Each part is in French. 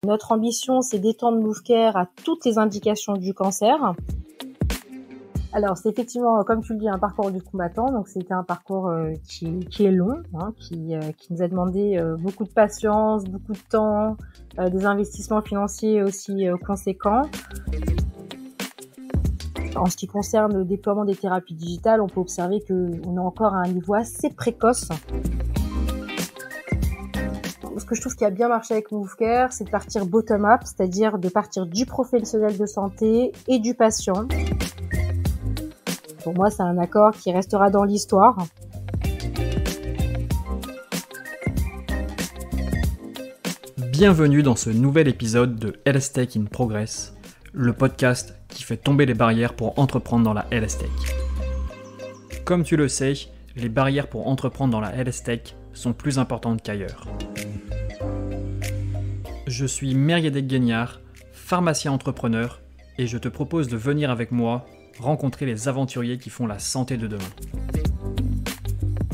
Notre ambition, c'est d'étendre MoveCare à toutes les indications du cancer. Alors, c'est effectivement, comme tu le dis, un parcours du combattant. Donc, c'était un parcours qui est long, qui nous a demandé beaucoup de patience, beaucoup de temps, des investissements financiers aussi conséquents. En ce qui concerne le déploiement des thérapies digitales, on peut observer qu'on est encore à un niveau assez précoce. Ce que je trouve qui a bien marché avec MoveCare, c'est de partir bottom-up, c'est-à-dire de partir du professionnel de santé et du patient. Pour moi, c'est un accord qui restera dans l'histoire. Bienvenue dans ce nouvel épisode de Health Tech in Progress, le podcast qui fait tomber les barrières pour entreprendre dans la Health Tech. Comme tu le sais, les barrières pour entreprendre dans la Health Tech sont plus importantes qu'ailleurs. Je suis Mériadec Guignard, pharmacien entrepreneur, et je te propose de venir avec moi rencontrer les aventuriers qui font la santé de demain.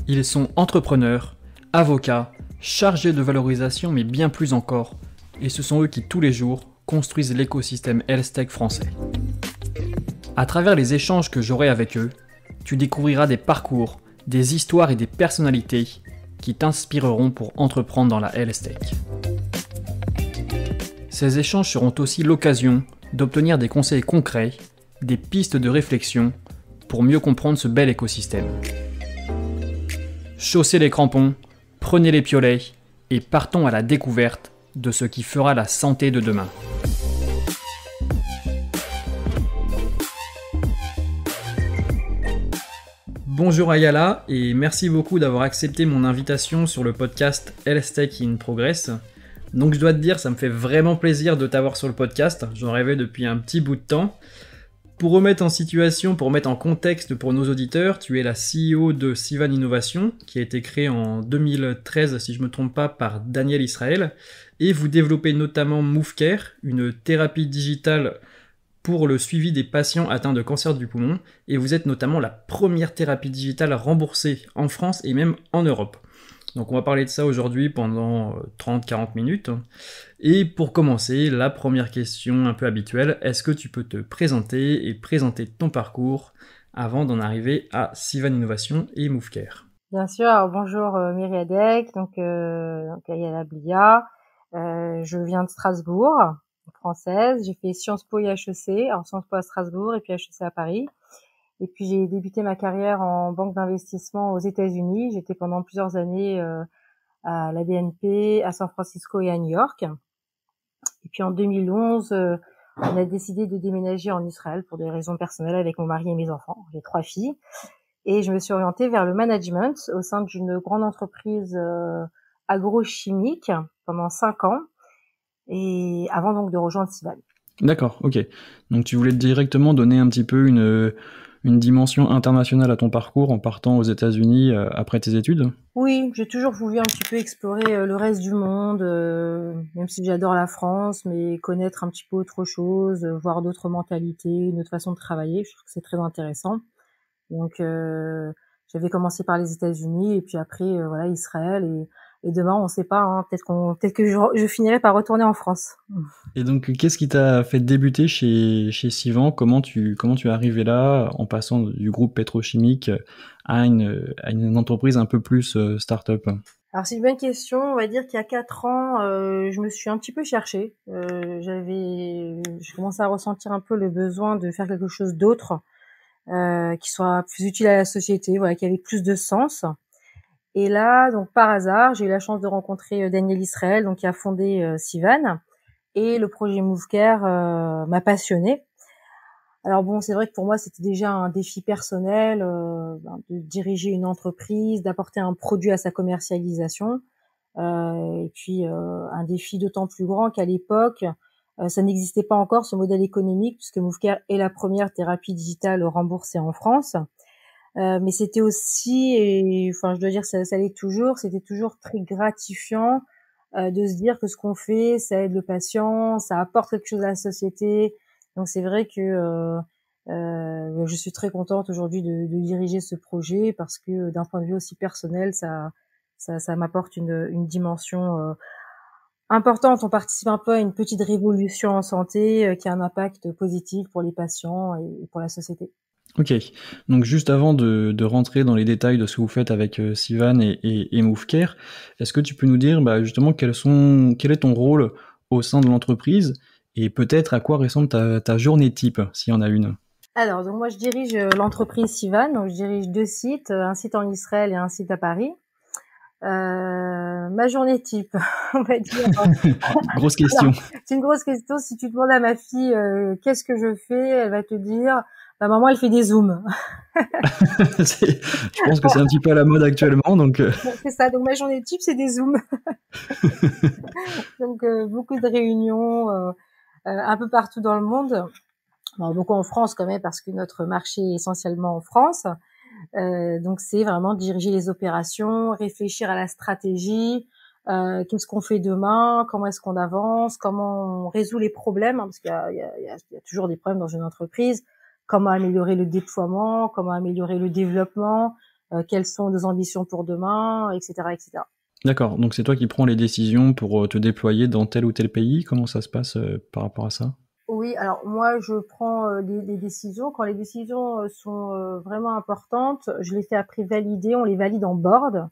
Ils sont entrepreneurs, avocats, chargés de valorisation, mais bien plus encore, et ce sont eux qui tous les jours construisent l'écosystème Health Tech français. À travers les échanges que j'aurai avec eux, tu découvriras des parcours, des histoires et des personnalités qui t'inspireront pour entreprendre dans la Health Tech. Ces échanges seront aussi l'occasion d'obtenir des conseils concrets, des pistes de réflexion pour mieux comprendre ce bel écosystème. Chaussez les crampons, prenez les piolets et partons à la découverte de ce qui fera la santé de demain. Bonjour Ayala et merci beaucoup d'avoir accepté mon invitation sur le podcast Health Tech in Progress. Donc je dois te dire, ça me fait vraiment plaisir de t'avoir sur le podcast, j'en rêvais depuis un petit bout de temps. Pour remettre en situation, pour mettre en contexte pour nos auditeurs, tu es la CEO de Sivan Innovation, qui a été créée en 2013, si je ne me trompe pas, par Daniel Israël, et vous développez notamment MoveCare, une thérapie digitale pour le suivi des patients atteints de cancer du poumon, et vous êtes notamment la première thérapie digitale remboursée en France et même en Europe. Donc on va parler de ça aujourd'hui pendant 30-40 minutes. Et pour commencer, la première question un peu habituelle, est-ce que tu peux te présenter et présenter ton parcours avant d'en arriver à Sivan Innovation et MoveCare? Bien sûr, alors bonjour Mériadec, donc Ayala Blia. Je viens de Strasbourg, française. J'ai fait Sciences Po et HEC, alors Sciences Po à Strasbourg et puis HEC à Paris. Et puis j'ai débuté ma carrière en banque d'investissement aux États-Unis. J'étais pendant plusieurs années à la BNP, à San Francisco et à New York. Et puis en 2011, on a décidé de déménager en Israël pour des raisons personnelles avec mon mari et mes enfants. J'ai 3 filles. Et je me suis orientée vers le management au sein d'une grande entreprise agrochimique pendant 5 ans. Et avant donc de rejoindre Sivan. D'accord, ok. Donc tu voulais directement donner un petit peu une dimension internationale à ton parcours en partant aux États-Unis après tes études? Oui, j'ai toujours voulu un petit peu explorer le reste du monde, même si j'adore la France, mais connaître un petit peu autre chose, voir d'autres mentalités, une autre façon de travailler. Je trouve que c'est très intéressant. Donc j'avais commencé par les États-Unis et puis après voilà Israël et demain on sait pas, peut-être que je finirai par retourner en France. Et donc, qu'est-ce qui t'a fait débuter chez Sivan? Comment tu es arrivé là, en passant du groupe pétrochimique à une entreprise un peu plus start-up? Alors c'est une bonne question. On va dire qu'il y a 4 ans, je me suis un petit peu cherchée. Je commençais à ressentir un peu le besoin de faire quelque chose d'autre, qui soit plus utile à la société, voilà, qui avait plus de sens. Et là, donc par hasard, j'ai eu la chance de rencontrer Daniel Israël, donc qui a fondé Sivan. Et le projet MoveCare m'a passionnée. Alors bon, c'est vrai que pour moi, c'était déjà un défi personnel de diriger une entreprise, d'apporter un produit à sa commercialisation. Et puis un défi d'autant plus grand qu'à l'époque, ça n'existait pas encore ce modèle économique puisque MoveCare est la première thérapie digitale remboursée en France. Mais c'était aussi, et enfin je dois dire ça l'est toujours, c'était toujours très gratifiant de se dire que ce qu'on fait, ça aide le patient, ça apporte quelque chose à la société. Donc c'est vrai que je suis très contente aujourd'hui de diriger ce projet parce que d'un point de vue aussi personnel, ça m'apporte une dimension importante. On participe un peu à une petite révolution en santé qui a un impact positif pour les patients et pour la société. Ok, donc juste avant de rentrer dans les détails de ce que vous faites avec Sivan et MoveCare, est-ce que tu peux nous dire justement quel est ton rôle au sein de l'entreprise et peut-être à quoi ressemble ta journée type, s'il y en a une? Alors, donc moi, je dirige l'entreprise Sivan. Donc, je dirige 2 sites, un site en Israël et un site à Paris. Ma journée type, on va dire. Grosse question. Alors, c'est une grosse question. Si tu demandes à ma fille qu'est-ce que je fais, elle va te dire, maman, elle fait des zooms. Je pense que c'est un petit peu à la mode actuellement, donc. C'est ça. Donc ma journée type, c'est des zooms. Donc beaucoup de réunions un peu partout dans le monde. Alors, beaucoup en France quand même parce que notre marché est essentiellement en France. Donc c'est vraiment diriger les opérations, réfléchir à la stratégie, qu'est-ce qu'on fait demain, comment est-ce qu'on avance, comment on résout les problèmes, hein, parce qu'il y a toujours des problèmes dans une entreprise, comment améliorer le déploiement, comment améliorer le développement, quelles sont nos ambitions pour demain, etc., etc. D'accord, donc c'est toi qui prends les décisions pour te déployer dans tel ou tel pays. Comment ça se passe par rapport à ça? Oui, alors moi je prends les décisions. Quand les décisions sont vraiment importantes, je les fais après valider, on les valide en board.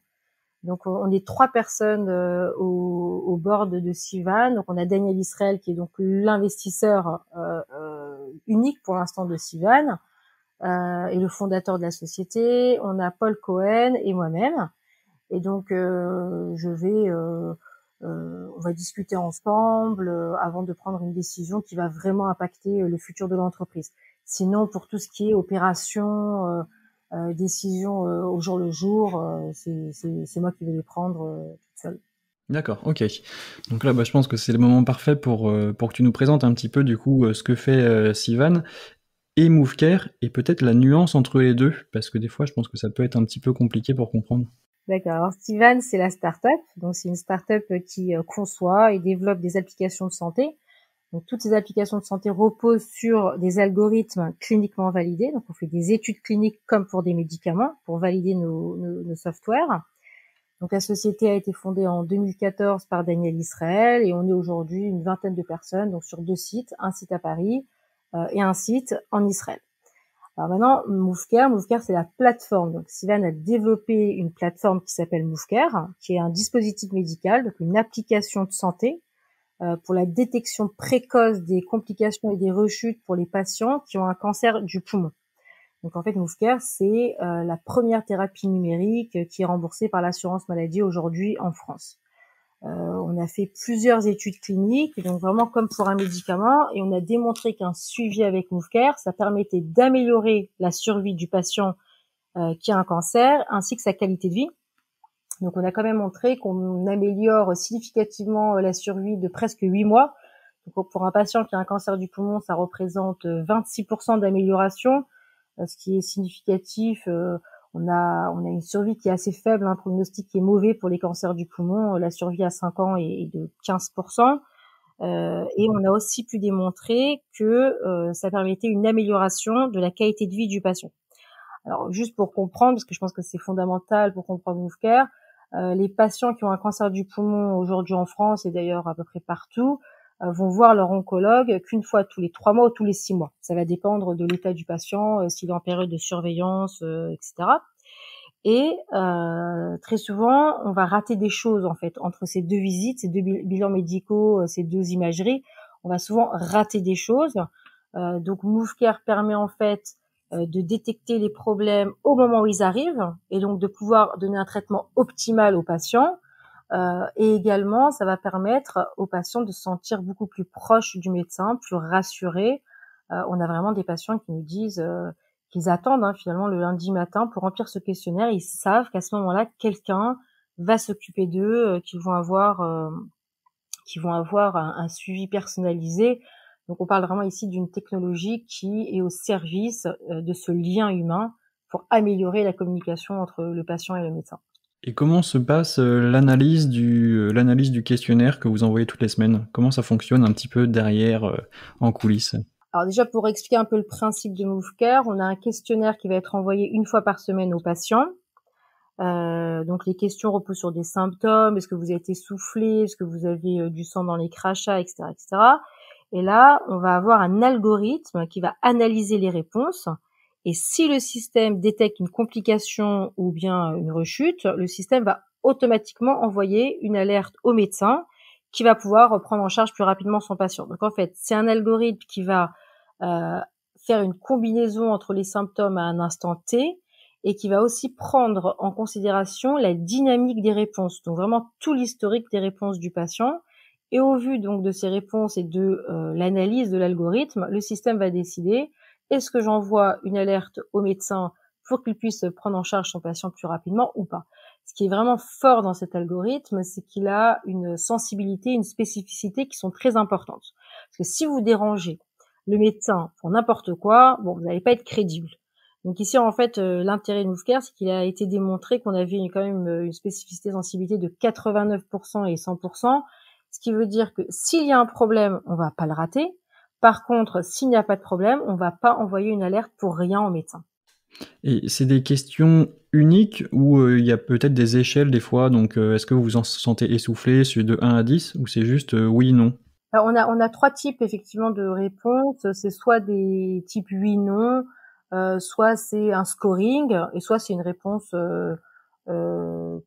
Donc on est 3 personnes au board de Sivan. Donc on a Daniel Israël qui est donc l'investisseur unique pour l'instant de Sivan et le fondateur de la société. On a Paul Cohen et moi-même. Et donc on va discuter ensemble avant de prendre une décision qui va vraiment impacter le futur de l'entreprise. Sinon, pour tout ce qui est opération, décision au jour le jour, c'est moi qui vais les prendre toute seule. D'accord, ok. Donc là, je pense que c'est le moment parfait pour que tu nous présentes un petit peu du coup ce que fait Sivan et MoveCare et peut-être la nuance entre les deux, parce que des fois, je pense que ça peut être un petit peu compliqué pour comprendre. D'accord. Alors, Stivan, c'est la start-up. Donc, c'est une start-up qui conçoit et développe des applications de santé. Donc, toutes ces applications de santé reposent sur des algorithmes cliniquement validés. Donc, on fait des études cliniques comme pour des médicaments pour valider nos softwares. Donc, la société a été fondée en 2014 par Daniel Israël et on est aujourd'hui une vingtaine de personnes, donc sur 2 sites, un site à Paris et un site en Israël. Alors maintenant, MoveCare, c'est la plateforme. Donc, Sivan a développé une plateforme qui s'appelle MoveCare, qui est un dispositif médical, donc une application de santé pour la détection précoce des complications et des rechutes pour les patients qui ont un cancer du poumon. Donc en fait, MoveCare, c'est la première thérapie numérique qui est remboursée par l'assurance maladie aujourd'hui en France. On a fait plusieurs études cliniques, donc vraiment comme pour un médicament, et on a démontré qu'un suivi avec MoveCare, ça permettait d'améliorer la survie du patient qui a un cancer, ainsi que sa qualité de vie. Donc on a quand même montré qu'on améliore significativement la survie de presque 8 mois. Donc pour un patient qui a un cancer du poumon, ça représente 26% d'amélioration, ce qui est significatif. On a une survie qui est assez faible, un pronostic qui est mauvais pour les cancers du poumon. La survie à 5 ans est de 15%. Et on a aussi pu démontrer que ça permettait une amélioration de la qualité de vie du patient. Alors juste pour comprendre, parce que je pense que c'est fondamental pour comprendre MoveCare, les patients qui ont un cancer du poumon aujourd'hui en France et d'ailleurs à peu près partout vont voir leur oncologue qu'une fois tous les 3 mois ou tous les 6 mois. Ça va dépendre de l'état du patient, s'il est en période de surveillance, etc. Et très souvent, on va rater des choses en fait entre ces 2 visites, ces 2 bilans médicaux, ces 2 imageries. On va souvent rater des choses. Donc MoveCare permet en fait de détecter les problèmes au moment où ils arrivent et donc de pouvoir donner un traitement optimal aux patients. Et également, ça va permettre aux patients de se sentir beaucoup plus proches du médecin, plus rassurés. On a vraiment des patients qui nous disent qu'ils attendent finalement le lundi matin pour remplir ce questionnaire. Ils savent qu'à ce moment-là, quelqu'un va s'occuper d'eux, qu'ils vont avoir un suivi personnalisé. Donc on parle vraiment ici d'une technologie qui est au service de ce lien humain pour améliorer la communication entre le patient et le médecin. Et comment se passe l'analyse du questionnaire que vous envoyez toutes les semaines? Comment ça fonctionne un petit peu derrière, en coulisses? Alors déjà, pour expliquer un peu le principe de MoveCare, on a un questionnaire qui va être envoyé une fois par semaine aux patients. Donc les questions reposent sur des symptômes. Est-ce que vous avez été essoufflé? Est-ce que vous avez du sang dans les crachats, etc., etc. Et là, on va avoir un algorithme qui va analyser les réponses. Et si le système détecte une complication ou bien une rechute, le système va automatiquement envoyer une alerte au médecin qui va pouvoir prendre en charge plus rapidement son patient. Donc en fait, c'est un algorithme qui va faire une combinaison entre les symptômes à un instant T et qui va aussi prendre en considération la dynamique des réponses, donc vraiment tout l'historique des réponses du patient. Et au vu donc de ces réponses et de l'analyse de l'algorithme, le système va décider est-ce que j'envoie une alerte au médecin pour qu'il puisse prendre en charge son patient plus rapidement ou pas. Ce qui est vraiment fort dans cet algorithme, c'est qu'il a une sensibilité, une spécificité qui sont très importantes. Parce que si vous dérangez le médecin pour n'importe quoi, bon, vous n'allez pas être crédible. Donc ici, en fait, l'intérêt de MoveCare, c'est qu'il a été démontré qu'on avait quand même une spécificité de sensibilité de 89% et 100%, ce qui veut dire que s'il y a un problème, on va pas le rater. Par contre, s'il n'y a pas de problème, on va pas envoyer une alerte pour rien au médecin. Et c'est des questions uniques ou il y a peut-être des échelles des fois, donc est-ce que vous vous en sentez essoufflé, celui de 1 à 10, ou c'est juste oui, non? Alors, on a 3 types effectivement de réponses. C'est soit des types oui, non, soit c'est un scoring, et soit c'est une réponse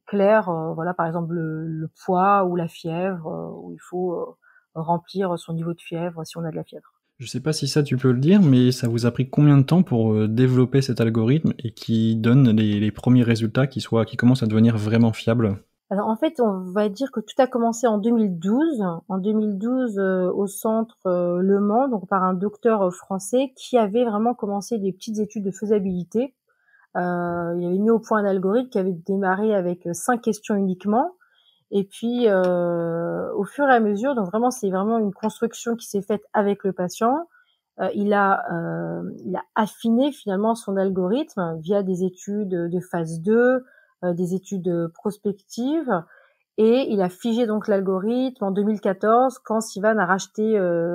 claire. Voilà, par exemple le poids ou la fièvre, où il faut remplir son niveau de fièvre si on a de la fièvre. Je sais pas si ça tu peux le dire, mais ça vous a pris combien de temps pour développer cet algorithme et qui donne les premiers résultats qui commencent à devenir vraiment fiables? Alors en fait, on va dire que tout a commencé en 2012. En 2012, au centre Le Mans, donc par un docteur français qui avait vraiment commencé des petites études de faisabilité. Il avait mis au point un algorithme qui avait démarré avec 5 questions uniquement. Et puis, au fur et à mesure, donc vraiment, c'est vraiment une construction qui s'est faite avec le patient. Il a affiné finalement son algorithme via des études de phase 2, des études prospectives, et il a figé donc l'algorithme en 2014 quand Sivan a racheté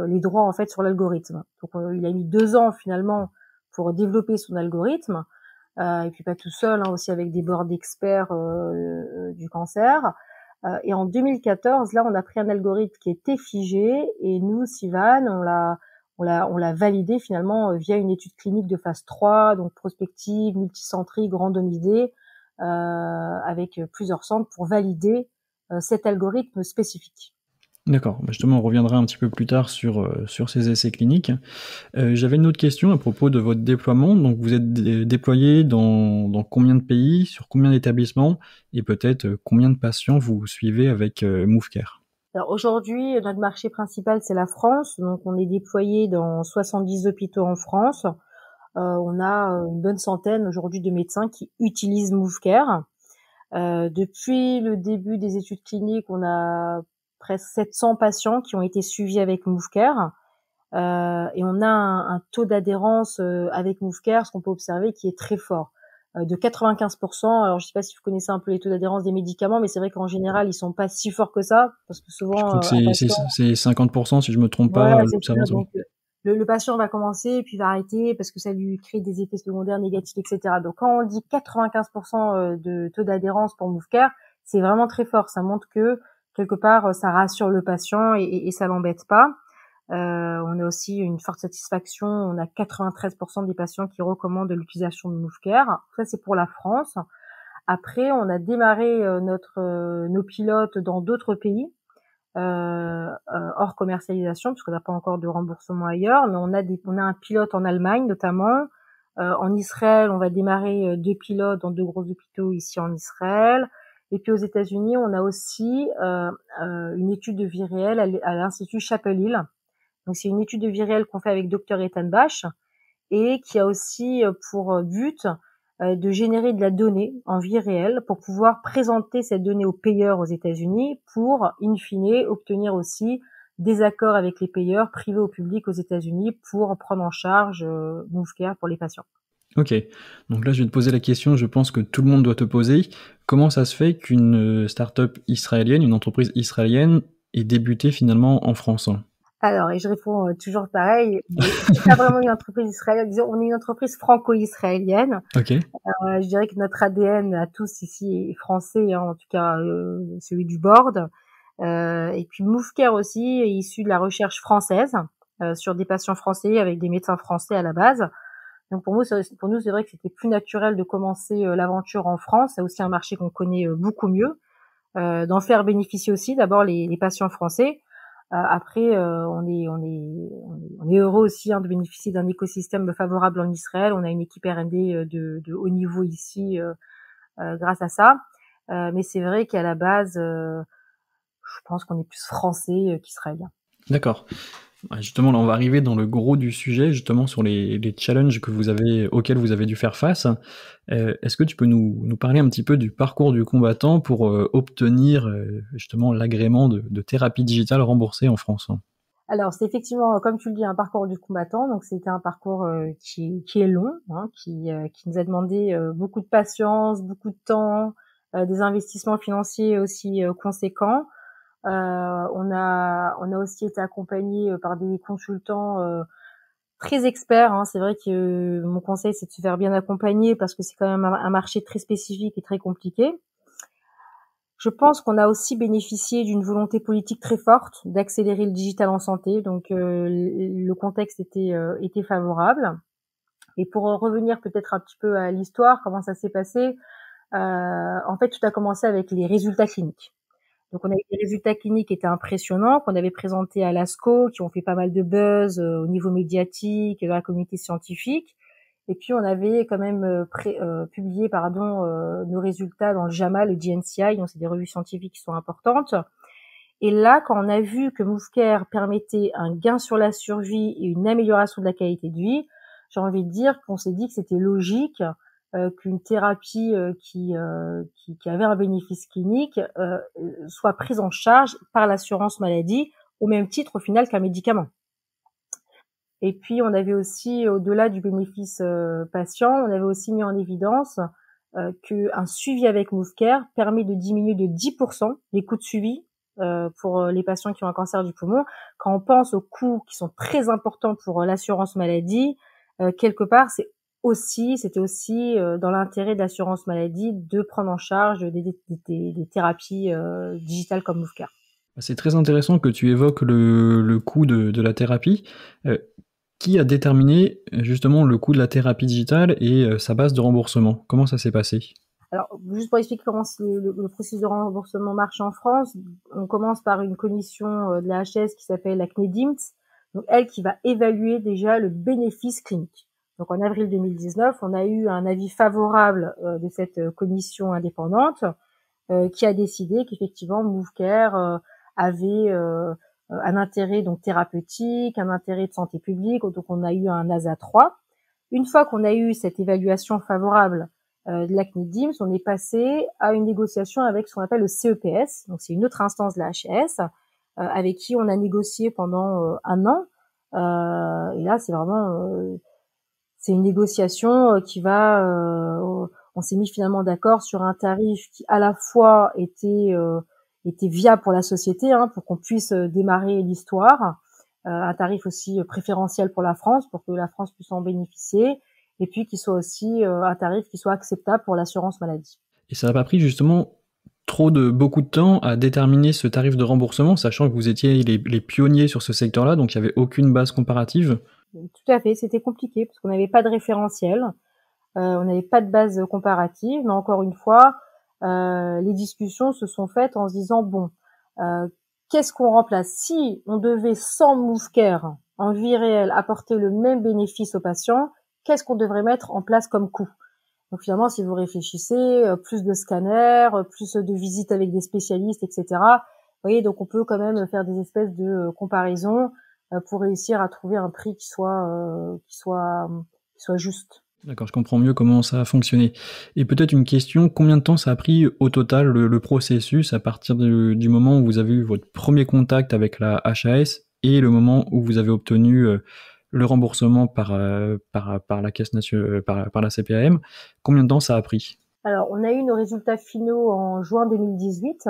les droits en fait sur l'algorithme. Donc il a mis 2 ans finalement pour développer son algorithme, et puis pas tout seul, hein, aussi avec des boards d'experts du cancer. Et en 2014, là, on a pris un algorithme qui était figé, et nous, Sivan, on l'a validé finalement via une étude clinique de phase 3, donc prospective, multicentrique, randomisée, avec plusieurs centres pour valider cet algorithme spécifique. D'accord, justement on reviendra un petit peu plus tard sur ces essais cliniques. J'avais une autre question à propos de votre déploiement. Donc vous êtes déployé dans combien de pays, sur combien d'établissements, et peut-être combien de patients vous suivez avec MoveCare? Alors aujourd'hui, notre marché principal, c'est la France. Donc on est déployé dans 70 hôpitaux en France. On a une bonne centaine aujourd'hui de médecins qui utilisent MoveCare. Depuis le début des études cliniques, on a presque 700 patients qui ont été suivis avec MoveCare. Et on a un taux d'adhérence avec MoveCare, ce qu'on peut observer, qui est très fort, de 95%. Alors je sais pas si vous connaissez un peu les taux d'adhérence des médicaments, mais c'est vrai qu'en général ils sont pas si forts que ça, parce que souvent Je crois que c'est 50% si je me trompe pas, voilà, c'est ça. l'observation. Donc le patient va commencer et puis va arrêter parce que ça lui crée des effets secondaires négatifs, etc. Donc quand on dit 95% de taux d'adhérence pour MoveCare, c'est vraiment très fort. Ça montre que quelque part ça rassure le patient et ça l'embête pas. On a aussi une forte satisfaction. On a 93% des patients qui recommandent l'utilisation de MoveCare. Ça, c'est pour la France. Après, on a démarré nos pilotes dans d'autres pays, hors commercialisation, parce qu'on n'a pas encore de remboursement ailleurs. Mais on a un pilote en Allemagne, notamment. En Israël, on va démarrer 2 pilotes dans 2 gros hôpitaux ici en Israël. Et puis aux États-Unis, on a aussi une étude de vie réelle à l'Institut Chapel Hill. Donc c'est une étude de vie réelle qu'on fait avec Dr Ethan Bach et qui a aussi pour but de générer de la donnée en vie réelle pour pouvoir présenter cette donnée aux payeurs aux États-Unis pour, in fine, obtenir aussi des accords avec les payeurs privés ou publics aux États-Unis pour prendre en charge MoveCare pour les patients. Ok, donc là je vais te poser la question, je pense que tout le monde doit te poser. Comment ça se fait qu'une start-up israélienne, une entreprise israélienne, ait débuté finalement en France? Alors, et je réponds toujours pareil, c'est pas vraiment une entreprise israélienne, disons, on est une entreprise franco-israélienne. Ok. Je dirais que notre ADN à tous ici est français, hein, en tout cas celui du board. Et puis Moufcare aussi est issu de la recherche française sur des patients français avec des médecins français à la base. Donc pour nous, c'est vrai que c'était plus naturel de commencer l'aventure en France. C'est aussi un marché qu'on connaît beaucoup mieux, d'en faire bénéficier aussi d'abord les patients français. Après, on est heureux aussi de bénéficier d'un écosystème favorable en Israël. On a une équipe R&D de haut niveau ici grâce à ça. Mais c'est vrai qu'à la base, je pense qu'on est plus français qu'israélien. D'accord. Justement, là, on va arriver dans le gros du sujet, justement sur les challenges auxquels vous avez dû faire face. Est-ce que tu peux nous parler un petit peu du parcours du combattant pour obtenir justement l'agrément de thérapie digitale remboursée en France? Alors, c'est effectivement, comme tu le dis, un parcours du combattant. Donc, c'était un parcours qui est long, hein, qui nous a demandé beaucoup de patience, beaucoup de temps, des investissements financiers aussi conséquents. On a aussi été accompagné par des consultants très experts. Hein. C'est vrai que mon conseil, c'est de se faire bien accompagner parce que c'est quand même un marché très spécifique et très compliqué. Je pense qu'on a aussi bénéficié d'une volonté politique très forte d'accélérer le digital en santé, donc le contexte était favorable. Et pour revenir peut-être un petit peu à l'histoire, comment ça s'est passé, en fait, tout a commencé avec les résultats cliniques. Donc, on a eu des résultats cliniques qui étaient impressionnants, qu'on avait présentés à l'ASCO, qui ont fait pas mal de buzz au niveau médiatique et dans la communauté scientifique. Et puis, on avait quand même publié nos résultats dans le JAMA, le JNCI, donc c'est des revues scientifiques qui sont importantes. Et là, quand on a vu que Moufcare permettait un gain sur la survie et une amélioration de la qualité de vie, j'ai envie de dire qu'on s'est dit que c'était logique qu'une thérapie qui avait un bénéfice clinique soit prise en charge par l'assurance maladie au même titre au final qu'un médicament. Et puis on avait aussi, au-delà du bénéfice patient, on avait aussi mis en évidence qu'un suivi avec Moufcare permet de diminuer de 10% les coûts de suivi pour les patients qui ont un cancer du poumon. Quand on pense aux coûts qui sont très importants pour l'assurance maladie, quelque part c'était aussi dans l'intérêt de l'assurance maladie de prendre en charge des thérapies digitales comme Moufcare. C'est très intéressant que tu évoques le coût de la thérapie. Qui a déterminé justement le coût de la thérapie digitale et sa base de remboursement? Comment ça s'est passé? Alors, juste pour expliquer comment le processus de remboursement marche en France, on commence par une commission de la HS qui s'appelle la CNEDIMT, donc elle qui va évaluer déjà le bénéfice clinique. Donc en avril 2019, on a eu un avis favorable de cette commission indépendante qui a décidé qu'effectivement Moufcare avait un intérêt donc thérapeutique, un intérêt de santé publique, donc on a eu un ASA 3. Une fois qu'on a eu cette évaluation favorable de la CNIDIMS, on est passé à une négociation avec ce qu'on appelle le CEPS, donc c'est une autre instance de la HAS, avec qui on a négocié pendant un an. Et là, c'est vraiment c'est une négociation qui va on s'est mis finalement d'accord sur un tarif qui à la fois était viable pour la société, hein, pour qu'on puisse démarrer l'histoire, un tarif aussi préférentiel pour la France, pour que la France puisse en bénéficier, et puis qui soit aussi un tarif qui soit acceptable pour l'assurance maladie. Et ça n'a pas pris justement beaucoup de temps à déterminer ce tarif de remboursement, sachant que vous étiez les pionniers sur ce secteur-là, donc il n'y avait aucune base comparative? Tout à fait, c'était compliqué parce qu'on n'avait pas de référentiel, on n'avait pas de base comparative, mais encore une fois, les discussions se sont faites en se disant bon, qu'est-ce qu'on remplace? Si on devait sans Moufcare en vie réelle apporter le même bénéfice aux patients, qu'est-ce qu'on devrait mettre en place comme coût? Donc finalement, si vous réfléchissez, plus de scanners, plus de visites avec des spécialistes, etc. Vous voyez, donc on peut quand même faire des espèces de comparaisons pour réussir à trouver un prix qui soit juste. D'accord, je comprends mieux comment ça a fonctionné. Et peut-être une question, combien de temps ça a pris au total le processus à partir du moment où vous avez eu votre premier contact avec la HAS et le moment où vous avez obtenu le remboursement par la caisse nationale, par la CPAM? Combien de temps ça a pris? Alors, on a eu nos résultats finaux en juin 2018.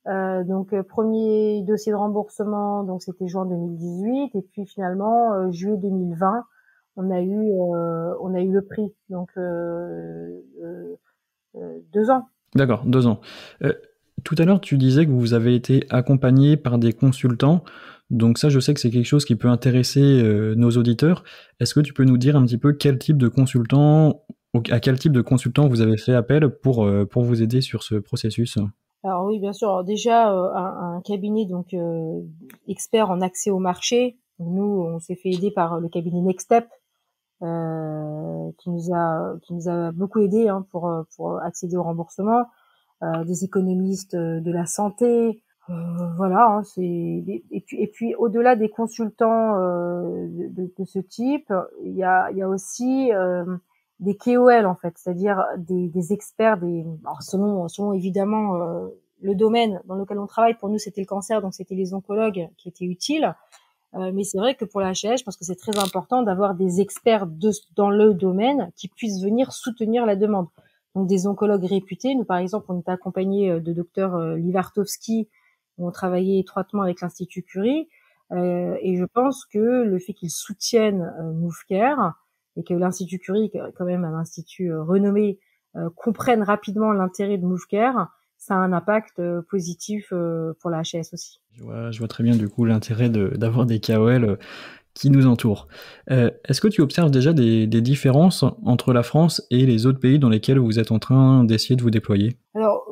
Donc premier dossier de remboursement, donc c'était juin 2018, et puis finalement juillet 2020, on a eu le prix, donc 2 ans. D'accord, 2 ans. Euh, Tout à l'heure, tu disais que vous avez été accompagné par des consultants. Donc ça, je sais que c'est quelque chose qui peut intéresser nos auditeurs. Est-ce que tu peux nous dire un petit peu quel type de consultant, à quel type de consultant vous avez fait appel pour vous aider sur ce processus? Alors oui, bien sûr. Alors déjà, un cabinet donc expert en accès au marché. Nous, on s'est fait aider par le cabinet Next Step, qui nous a beaucoup aidé pour accéder au remboursement. Des économistes de la santé, voilà. Et puis au-delà des consultants de ce type, il y a aussi des KOL en fait, c'est-à-dire des experts, alors selon évidemment le domaine dans lequel on travaille. Pour nous, c'était le cancer, donc c'était les oncologues qui étaient utiles. Mais c'est vrai que pour la HLH, je pense que c'est très important d'avoir des experts dans le domaine qui puissent venir soutenir la demande. Donc des oncologues réputés. Nous, par exemple, on était accompagnés de docteur Livartowski, où on travaillait étroitement avec l'Institut Curie. Et je pense que le fait qu'ils soutiennent MoveCare et que l'Institut Curie, qui est quand même un institut renommé, comprenne rapidement l'intérêt de MoveCare, ça a un impact positif pour la HLS aussi. Je vois très bien du coup l'intérêt d'avoir des KOL qui nous entourent. Est-ce que tu observes déjà des différences entre la France et les autres pays dans lesquels vous êtes en train d'essayer de vous déployer? Alors,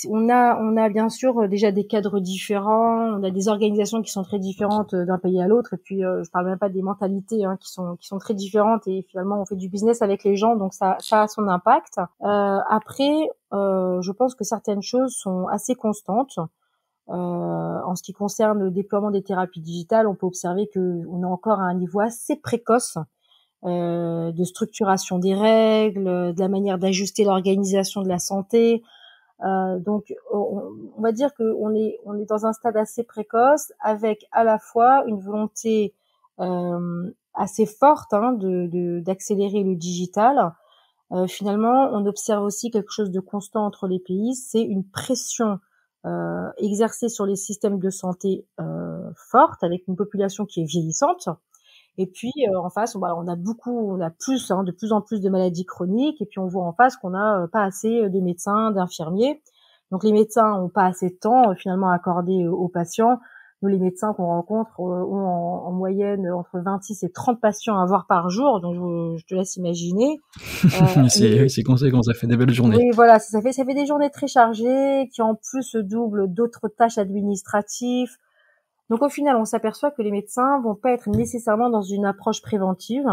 on a bien sûr déjà des cadres différents, on a des organisations qui sont très différentes d'un pays à l'autre, et puis je parle même pas des mentalités qui sont très différentes, et finalement on fait du business avec les gens, donc ça a son impact. Après, je pense que certaines choses sont assez constantes. En ce qui concerne le déploiement des thérapies digitales, on peut observer que on est encore à un niveau assez précoce de structuration des règles, de la manière d'ajuster l'organisation de la santé. Donc, on va dire que on est dans un stade assez précoce, avec à la fois une volonté assez forte d'accélérer le digital. Finalement, on observe aussi quelque chose de constant entre les pays, c'est une pression exercée sur les systèmes de santé forte, avec une population qui est vieillissante. Et puis en face, on a plus, de plus en plus de maladies chroniques. Et puis on voit en face qu'on n'a pas assez de médecins, d'infirmiers. Donc les médecins ont pas assez de temps finalement accordé aux patients. Nous, les médecins qu'on rencontre ont en moyenne entre 26 et 30 patients à voir par jour. Donc je te laisse imaginer. C'est conséquent, ça fait des belles journées. Oui, voilà, ça fait des journées très chargées qui en plus doublent d'autres tâches administratives. Donc au final, on s'aperçoit que les médecins vont pas être nécessairement dans une approche préventive.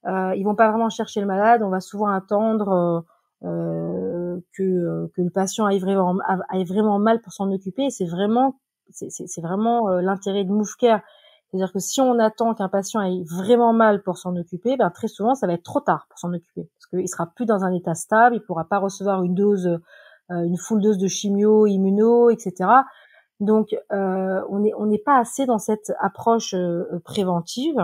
Ils vont pas vraiment chercher le malade. On va souvent attendre que le patient aille vraiment mal pour s'en occuper. Et c'est vraiment l'intérêt de MoveCare. C'est-à-dire que si on attend qu'un patient aille vraiment mal pour s'en occuper, ben très souvent ça va être trop tard pour s'en occuper, parce qu'il sera plus dans un état stable, il pourra pas recevoir une full dose de chimio, immuno, etc. Donc, on n'est pas assez dans cette approche préventive.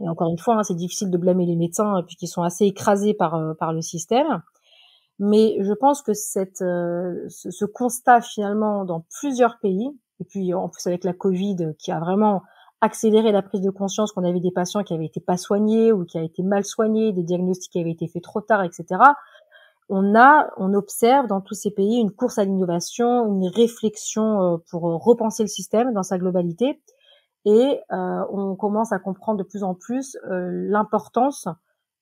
Et encore une fois, c'est difficile de blâmer les médecins puisqu'ils sont assez écrasés par le système. Mais je pense que ce constat finalement dans plusieurs pays, et puis en plus avec la Covid qui a vraiment accéléré la prise de conscience qu'on avait des patients qui avaient été pas soignés ou qui avaient été mal soignés, des diagnostics qui avaient été faits trop tard, etc. On observe dans tous ces pays une course à l'innovation, une réflexion pour repenser le système dans sa globalité, et on commence à comprendre de plus en plus l'importance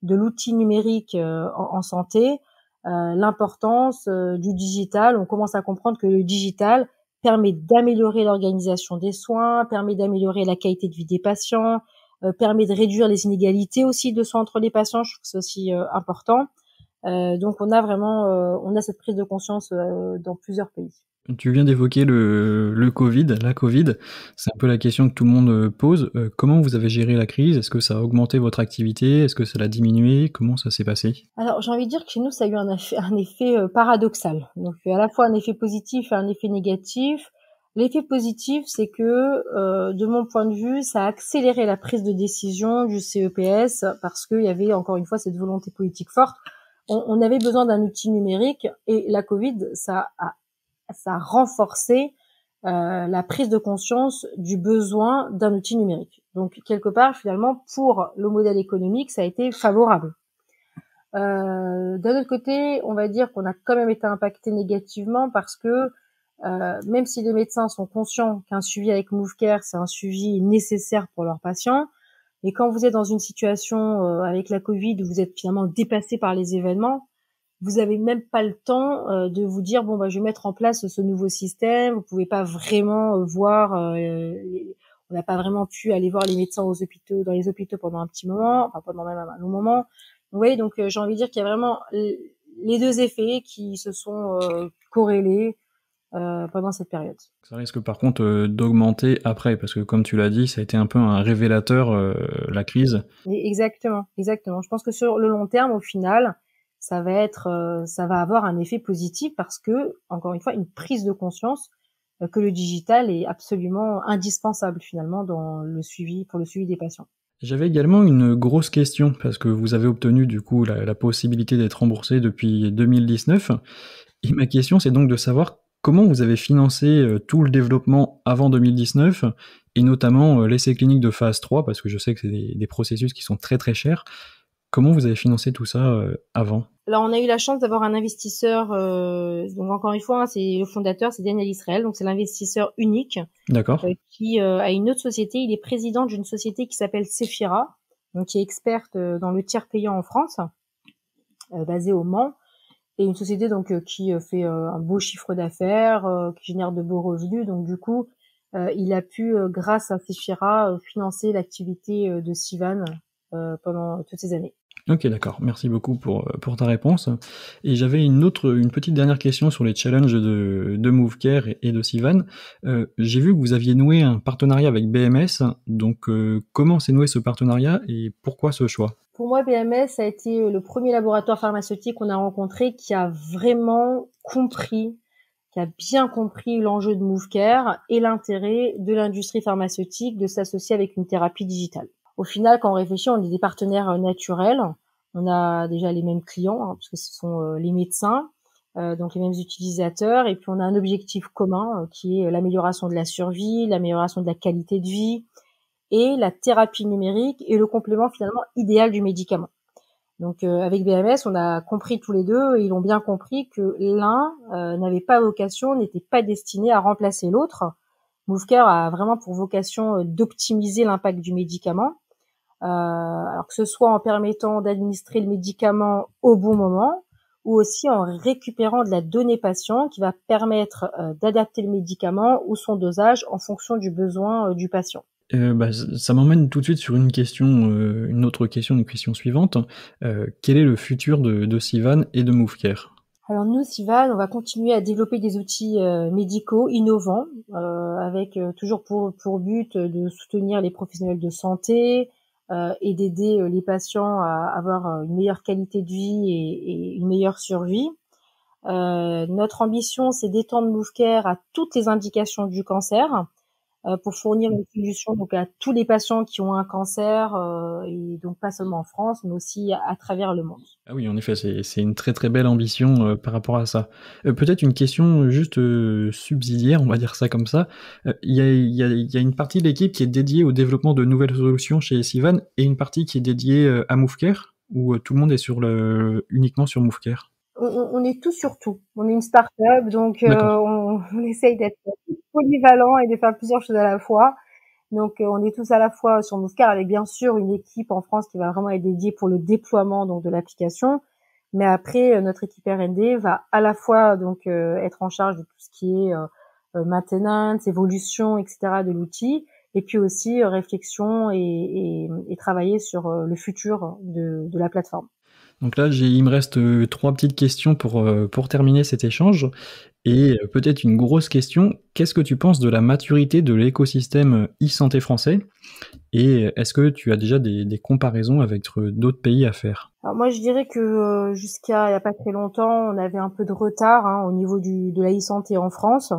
de l'outil numérique en santé, l'importance du digital. On commence à comprendre que le digital permet d'améliorer l'organisation des soins, permet d'améliorer la qualité de vie des patients, permet de réduire les inégalités aussi de soins entre les patients. Je trouve que c'est aussi important. Donc on a cette prise de conscience dans plusieurs pays. Tu viens d'évoquer le Covid, la Covid. C'est un peu la question que tout le monde pose. Comment vous avez géré la crise? Est-ce que ça a augmenté votre activité? Est-ce que ça l'a diminué? Comment ça s'est passé? Alors j'ai envie de dire que chez nous ça a eu un effet paradoxal. Donc à la fois un effet positif et un effet négatif. L'effet positif, c'est que de mon point de vue, ça a accéléré la prise de décision du CEPS, parce qu'il y avait encore une fois cette volonté politique forte. On avait besoin d'un outil numérique, et la Covid, ça a ça a renforcé la prise de conscience du besoin d'un outil numérique. Donc quelque part, finalement, pour le modèle économique, ça a été favorable. D'un autre côté, on va dire qu'on a quand même été impacté négativement parce que même si les médecins sont conscients qu'un suivi avec MoveCare, c'est un suivi nécessaire pour leurs patients, et quand vous êtes dans une situation avec la Covid où vous êtes finalement dépassé par les événements, vous avez même pas le temps de vous dire bon bah je vais mettre en place ce nouveau système. Vous pouvez pas vraiment voir. On n'a pas vraiment pu aller voir les médecins dans les hôpitaux pendant un petit moment, enfin pendant même un long moment. Vous voyez, donc j'ai envie de dire qu'il y a vraiment les deux effets qui se sont corrélés pendant cette période. Ça risque par contre d'augmenter après, parce que comme tu l'as dit, ça a été un peu un révélateur, la crise. Exactement, exactement. Je pense que sur le long terme, au final, ça va avoir un effet positif parce que, encore une fois, une prise de conscience que le digital est absolument indispensable finalement pour le suivi des patients. J'avais également une grosse question, parce que vous avez obtenu du coup la possibilité d'être remboursé depuis 2019. Et ma question, c'est donc de savoir comment vous avez financé tout le développement avant 2019, et notamment l'essai clinique de phase 3, parce que je sais que c'est des processus qui sont très très chers. Comment vous avez financé tout ça avant? Là, on a eu la chance d'avoir un investisseur, donc encore une fois, hein, c'est le fondateur, c'est Daniel Israël, donc c'est l'investisseur unique D'accord. qui a une autre société. Il est président d'une société qui s'appelle Sephira, donc qui est experte dans le tiers payant en France, basée au Mans. Et une société donc qui fait un beau chiffre d'affaires, qui génère de beaux revenus. Donc du coup, il a pu, grâce à Sephira, financer l'activité de Sivan pendant toutes ces années. Ok, d'accord. Merci beaucoup pour ta réponse. Et j'avais une petite dernière question sur les challenges de MoveCare et de Sivan. J'ai vu que vous aviez noué un partenariat avec BMS. Donc, comment s'est noué ce partenariat et pourquoi ce choix? Pour moi, BMS a été le premier laboratoire pharmaceutique qu'on a rencontré qui a vraiment compris, qui a bien compris l'enjeu de MoveCare et l'intérêt de l'industrie pharmaceutique de s'associer avec une thérapie digitale. Au final, quand on réfléchit, on est des partenaires naturels. On a déjà les mêmes clients, hein, parce que ce sont les médecins, donc les mêmes utilisateurs. Et puis, on a un objectif commun qui est l'amélioration de la survie, l'amélioration de la qualité de vie et la thérapie numérique est le complément finalement idéal du médicament. Donc avec BMS, on a compris tous les deux, et ils ont bien compris que l'un n'avait pas vocation, n'était pas destiné à remplacer l'autre. MoveCare a vraiment pour vocation d'optimiser l'impact du médicament, alors que ce soit en permettant d'administrer le médicament au bon moment, ou aussi en récupérant de la donnée patient qui va permettre d'adapter le médicament ou son dosage en fonction du besoin du patient. Ça m'emmène tout de suite sur une question, une autre question, une question suivante. Quel est le futur de Sivan et de MoveCare? Alors nous, Sivan, on va continuer à développer des outils médicaux innovants, avec toujours pour but de soutenir les professionnels de santé et d'aider les patients à avoir une meilleure qualité de vie et une meilleure survie. Notre ambition, c'est d'étendre MoveCare à toutes les indications du cancer, pour fournir une solution donc à tous les patients qui ont un cancer, et donc pas seulement en France, mais aussi à travers le monde. Ah oui, en effet, c'est une très très belle ambition par rapport à ça. Peut-être une question juste subsidiaire, on va dire ça comme ça. Il y a une partie de l'équipe qui est dédiée au développement de nouvelles solutions chez Sivan et une partie qui est dédiée à MoveCare, ou tout le monde est uniquement sur MoveCare? On est tous sur tout. On est une start-up, donc D'accord. on essaye d'être polyvalent et de faire plusieurs choses à la fois. Donc on est tous à la fois sur Movecar avec bien sûr une équipe en France qui va vraiment être dédiée pour le déploiement donc de l'application. Mais après notre équipe R&D va à la fois donc être en charge de tout ce qui est maintenance, évolution, etc. de l'outil, et puis aussi réflexion et travailler sur le futur de la plateforme. Donc là, il me reste trois petites questions pour terminer cet échange. Et peut-être une grosse question, qu'est-ce que tu penses de la maturité de l'écosystème e-santé français? Et est-ce que tu as déjà des comparaisons avec d'autres pays à faire? Alors moi je dirais que jusqu'à il y a pas très longtemps, on avait un peu de retard au niveau de la e-santé en France.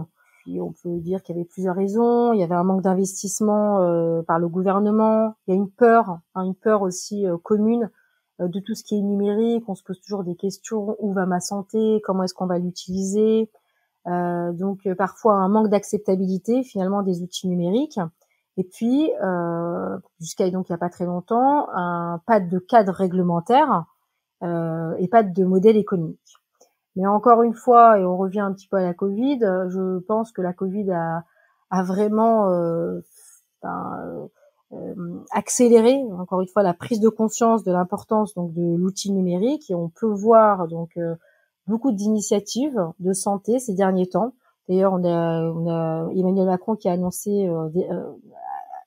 Puis on peut dire qu'il y avait plusieurs raisons. Il y avait un manque d'investissement par le gouvernement. Il y a une peur aussi commune de tout ce qui est numérique. On se pose toujours des questions. Où va ma santé? Comment est-ce qu'on va l'utiliser? Donc parfois un manque d'acceptabilité finalement des outils numériques. Et puis jusqu'à donc il y a pas très longtemps, pas de cadre réglementaire et pas de modèle économique. Mais encore une fois, et on revient un petit peu à la Covid, je pense que la Covid a vraiment accéléré, encore une fois, la prise de conscience de l'importance donc de l'outil numérique. Et on peut voir donc beaucoup d'initiatives de santé ces derniers temps. D'ailleurs, on a Emmanuel Macron qui a annoncé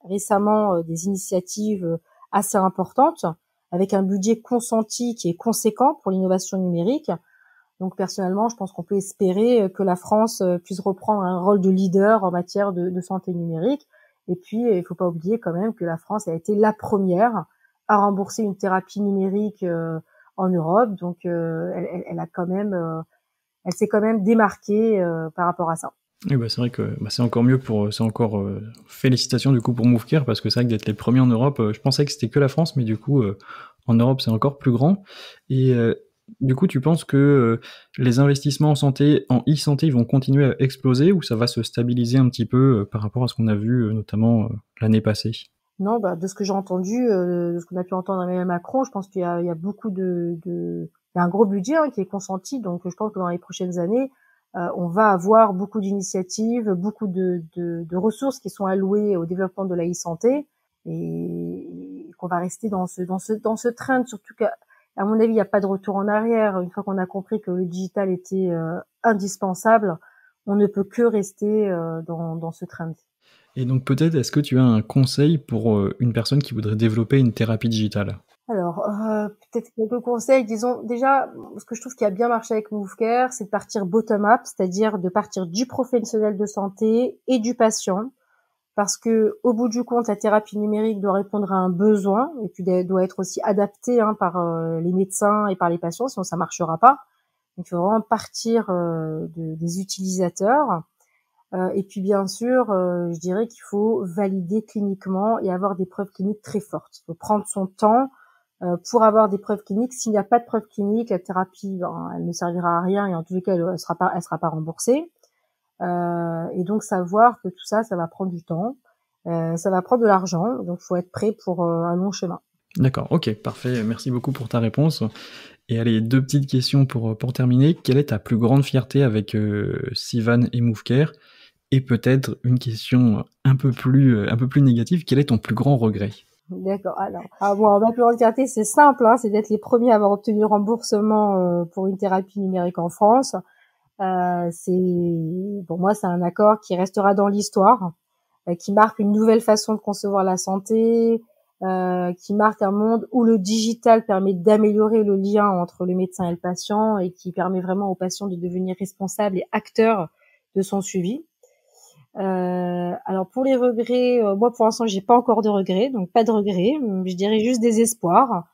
récemment des initiatives assez importantes, avec un budget consenti qui est conséquent pour l'innovation numérique. Donc personnellement, je pense qu'on peut espérer que la France puisse reprendre un rôle de leader en matière de santé numérique. Et puis, il faut pas oublier quand même que la France a été la première à rembourser une thérapie numérique en Europe. Donc, elle a quand même, elle s'est quand même démarquée par rapport à ça. Et c'est vrai que c'est encore mieux félicitations du coup pour MoveCare, parce que c'est vrai que d'être les premiers en Europe, je pensais que c'était que la France, mais du coup en Europe c'est encore plus grand. Et du coup, tu penses que les investissements en e-santé, ils vont continuer à exploser, ou ça va se stabiliser un petit peu par rapport à ce qu'on a vu notamment l'année passée? Non, de ce que j'ai entendu, de ce qu'on a pu entendre Emmanuel Macron, je pense qu'il y a beaucoup il y a un gros budget qui est consenti. Donc je pense que dans les prochaines années, on va avoir beaucoup d'initiatives, beaucoup de ressources qui sont allouées au développement de la e-santé, et qu'on va rester dans ce trend, surtout qu'à mon avis, il n'y a pas de retour en arrière. Une fois qu'on a compris que le digital était indispensable, on ne peut que rester dans ce trend. Et donc peut-être, est-ce que tu as un conseil pour une personne qui voudrait développer une thérapie digitale? Alors, peut-être quelques conseils. Disons, déjà, ce que je trouve qui a bien marché avec MoveCare, c'est de partir bottom-up, c'est-à-dire de partir du professionnel de santé et du patient. Parce que, au bout du compte, la thérapie numérique doit répondre à un besoin, et puis doit être aussi adaptée par les médecins et par les patients, sinon ça marchera pas. Donc, il faut vraiment partir des utilisateurs. Et puis, bien sûr, je dirais qu'il faut valider cliniquement et avoir des preuves cliniques très fortes. Il faut prendre son temps pour avoir des preuves cliniques. S'il n'y a pas de preuves cliniques, la thérapie, elle ne servira à rien, et en tous les cas, elle sera pas remboursée. Et donc savoir que tout ça, ça va prendre du temps, ça va prendre de l'argent, donc faut être prêt pour un long chemin. D'accord, ok, parfait. Merci beaucoup pour ta réponse. Et allez, 2 petites questions pour terminer. Quelle est ta plus grande fierté avec Sivan et MoveCare? Et peut-être une question un peu plus négative, quel est ton plus grand regret? D'accord. Alors bon, ma plus grande fierté, c'est simple, c'est d'être les premiers à avoir obtenu le remboursement pour une thérapie numérique en France. Pour moi, c'est un accord qui restera dans l'histoire, qui marque une nouvelle façon de concevoir la santé, qui marque un monde où le digital permet d'améliorer le lien entre le médecin et le patient, et qui permet vraiment au patient de devenir responsable et acteur de son suivi. Alors pour les regrets, moi pour l'instant j'ai pas encore de regrets, donc pas de regrets. Je dirais juste des espoirs.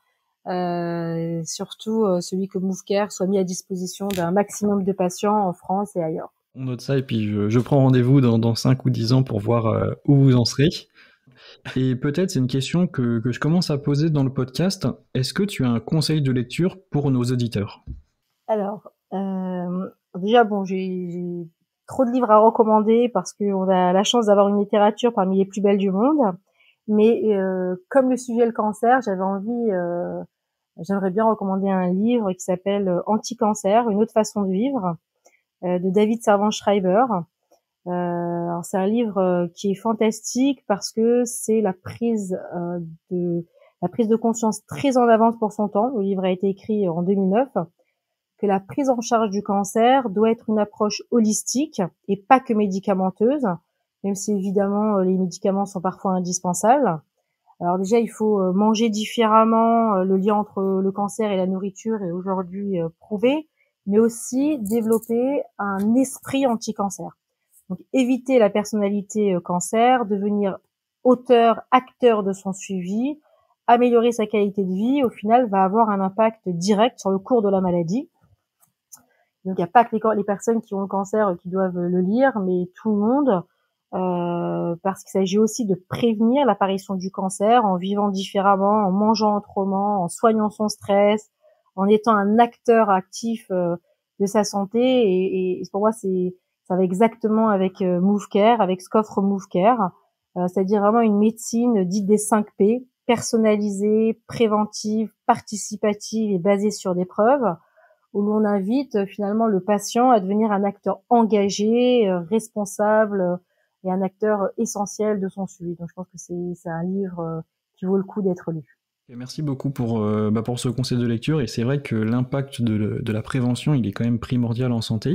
Surtout celui que MoveCare soit mis à disposition d'un maximum de patients en France et ailleurs. On note ça, et puis je prends rendez-vous dans 5 ou 10 ans pour voir où vous en serez. Et peut-être, c'est une question que je commence à poser dans le podcast. Est-ce que tu as un conseil de lecture pour nos auditeurs? Alors, déjà bon, j'ai trop de livres à recommander parce qu'on a la chance d'avoir une littérature parmi les plus belles du monde. Mais comme le sujet est le cancer, j'aimerais bien recommander un livre qui s'appelle Anti-cancer, une autre façon de vivre, de David Servan-Schreiber. Alors c'est un livre qui est fantastique parce que c'est la prise de conscience très en avance pour son temps. Le livre a été écrit en 2009, que la prise en charge du cancer doit être une approche holistique et pas que médicamenteuse, même si évidemment les médicaments sont parfois indispensables. Alors déjà, il faut manger différemment, le lien entre le cancer et la nourriture est aujourd'hui prouvé, mais aussi développer un esprit anti-cancer. Donc éviter la personnalité cancer, devenir auteur, acteur de son suivi, améliorer sa qualité de vie, au final va avoir un impact direct sur le cours de la maladie. Donc il n'y a pas que les personnes qui ont le cancer qui doivent le lire, mais tout le monde, parce qu'il s'agit aussi de prévenir l'apparition du cancer en vivant différemment, en mangeant autrement, en soignant son stress, en étant un acteur actif de sa santé. Et pour moi, c'est Ça va exactement avec Move Care, avec ce qu'offre Move Care, c'est-à-dire vraiment une médecine dite des 5 P, personnalisée, préventive, participative et basée sur des preuves, où l'on invite finalement le patient à devenir un acteur engagé, responsable et un acteur essentiel de son suivi. Donc je pense que c'est un livre qui vaut le coup d'être lu. Merci beaucoup pour ce conseil de lecture, et c'est vrai que l'impact de la prévention, il est quand même primordial en santé.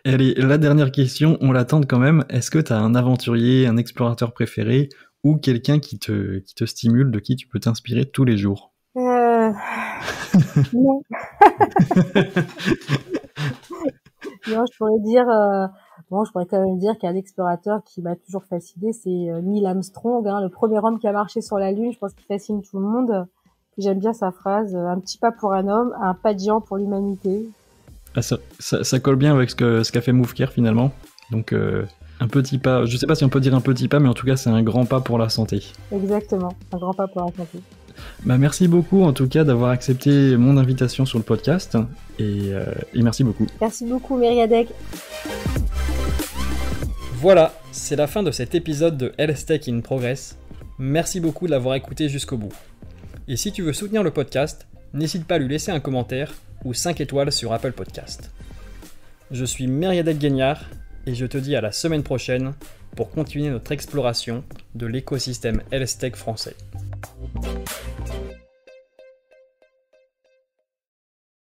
Et allez, la dernière question, on l'attend quand même. Est-ce que tu as un aventurier, un explorateur préféré, ou quelqu'un qui te stimule, de qui tu peux t'inspirer tous les jours? Non. Non, je pourrais quand même dire qu'un explorateur qui m'a toujours fasciné, c'est Neil Armstrong, le premier homme qui a marché sur la Lune. Je pense qu'il fascine tout le monde. Puis j'aime bien sa phrase, un petit pas pour un homme, un pas de géant pour l'humanité. Ah, ça colle bien avec ce qu'a fait Move Care finalement. Donc un petit pas, je sais pas si on peut dire un petit pas, mais en tout cas c'est un grand pas pour la santé. Exactement, un grand pas pour la santé. Merci beaucoup en tout cas d'avoir accepté mon invitation sur le podcast, et merci beaucoup. Merci beaucoup Myriadec. Voilà, c'est la fin de cet épisode de Health Tech in Progress. Merci beaucoup de l'avoir écouté jusqu'au bout. Et si tu veux soutenir le podcast, n'hésite pas à lui laisser un commentaire ou 5 étoiles sur Apple Podcast. Je suis Myriadec Guignard et je te dis à la semaine prochaine pour continuer notre exploration de l'écosystème Health Tech français.